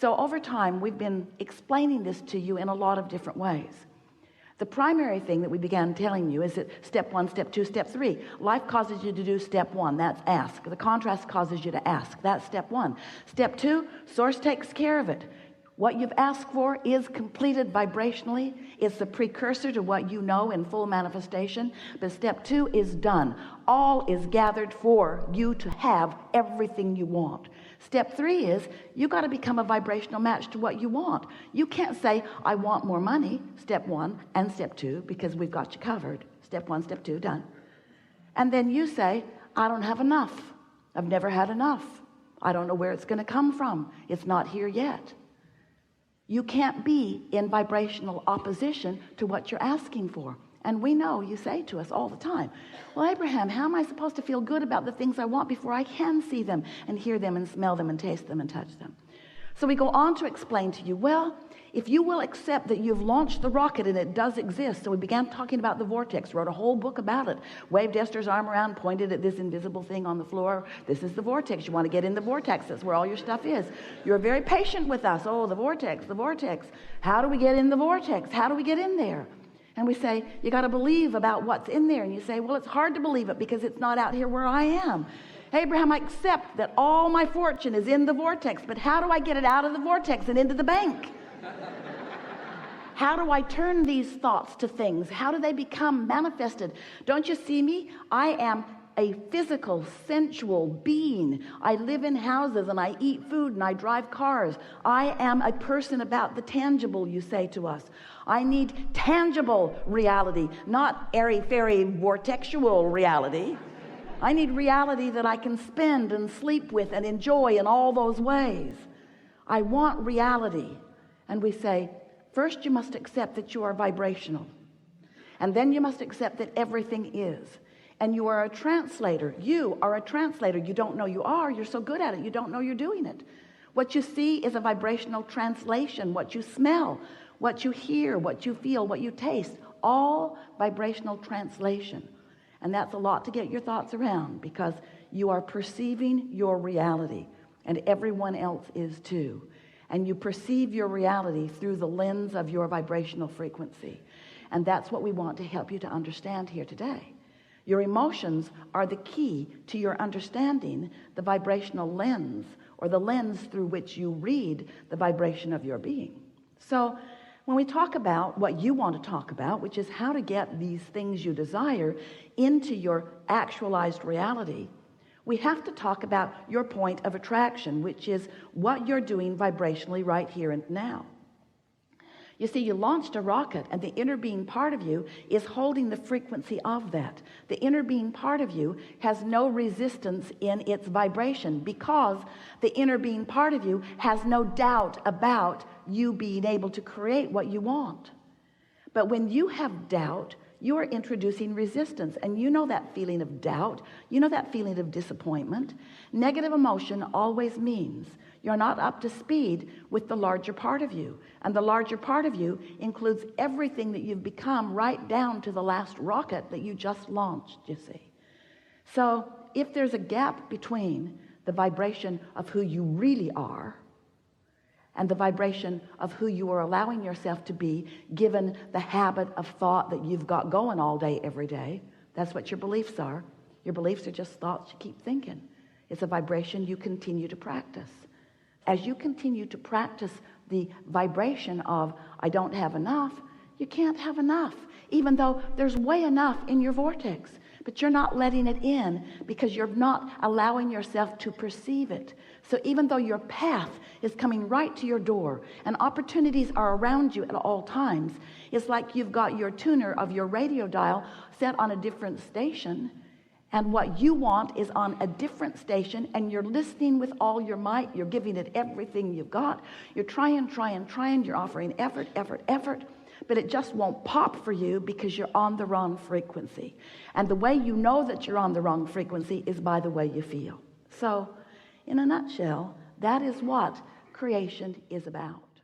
So over time, we've been explaining this to you in a lot of different ways. The primary thing that we began telling you is that step 1, step 2, step 3. Life causes you to do step 1. That's ask. The contrast causes you to ask. That's step 1. Step 2, source takes care of it. What you've asked for is completed vibrationally. It's the precursor to what you know in full manifestation. But step 2 is done. All is gathered for you to have everything you want. Step 3 is you got to become a vibrational match to what you want. You can't say, I want more money, step 1 and step 2, because we've got you covered. Step 1, step 2, done. And then you say, I don't have enough. I've never had enough. I don't know where it's going to come from. It's not here yet. You can't be in vibrational opposition to what you're asking for. And we know you say to us all the time, well, Abraham, how am I supposed to feel good about the things I want before I can see them and hear them and smell them and taste them and touch them? So we go on to explain to you, well, if you will accept that you've launched the rocket and it does exist. So we began talking about the vortex, wrote a whole book about it, waved Esther's arm around, pointed at this invisible thing on the floor. This is the vortex. You want to get in the vortex. That's where all your stuff is. You're very patient with us. Oh, the vortex, the vortex. How do we get in the vortex? How do we get in there? And we say, you got to believe about what's in there. And you say, well, it's hard to believe it because it's not out here where I am. Abraham, I accept that all my fortune is in the vortex, but how do I get it out of the vortex and into the bank? How do I turn these thoughts to things? How do they become manifested? Don't you see me? I am a physical, sensual being. I live in houses and I eat food and I drive cars. I am a person about the tangible, you say to us. I need tangible reality, not airy-fairy vortexual reality. I need reality that I can spend and sleep with and enjoy in all those ways. I want reality. And we say, first you must accept that you are vibrational. And then you must accept that everything is. And you are a translator. You are a translator. You don't know you are. You're so good at it. You don't know you're doing it. What you see is a vibrational translation. What you smell, what you hear, what you feel, what you taste, all vibrational translation. And that's a lot to get your thoughts around because you are perceiving your reality and everyone else is too. And you perceive your reality through the lens of your vibrational frequency. And that's what we want to help you to understand here today. Your emotions are the key to your understanding the vibrational lens, or the lens through which you read the vibration of your being. So when we talk about what you want to talk about, which is how to get these things you desire into your actualized reality, we have to talk about your point of attraction, which is what you're doing vibrationally right here and now. You see, you launched a rocket, and the inner being part of you is holding the frequency of that. The inner being part of you has no resistance in its vibration because the inner being part of you has no doubt about you being able to create what you want. But when you have doubt, you are introducing resistance, and you know that feeling of doubt, you know that feeling of disappointment. Negative emotion always means you're not up to speed with the larger part of you, and the larger part of you includes everything that you've become right down to the last rocket that you just launched, you see. So if there's a gap between the vibration of who you really are and the vibration of who you are allowing yourself to be, given the habit of thought that you've got going all day, every day. That's what your beliefs are. Your beliefs are just thoughts you keep thinking. It's a vibration you continue to practice. As you continue to practice the vibration of, I don't have enough, you can't have enough, even though there's way enough in your vortex. But you're not letting it in because you're not allowing yourself to perceive it. So even though your path is coming right to your door and opportunities are around you at all times, it's like you've got your tuner of your radio dial set on a different station, and what you want is on a different station, and you're listening with all your might. You're giving it everything you've got. You're trying. You're offering effort, but it just won't pop for you because you're on the wrong frequency. And the way you know that you're on the wrong frequency is by the way you feel. So in a nutshell, that is what creation is about.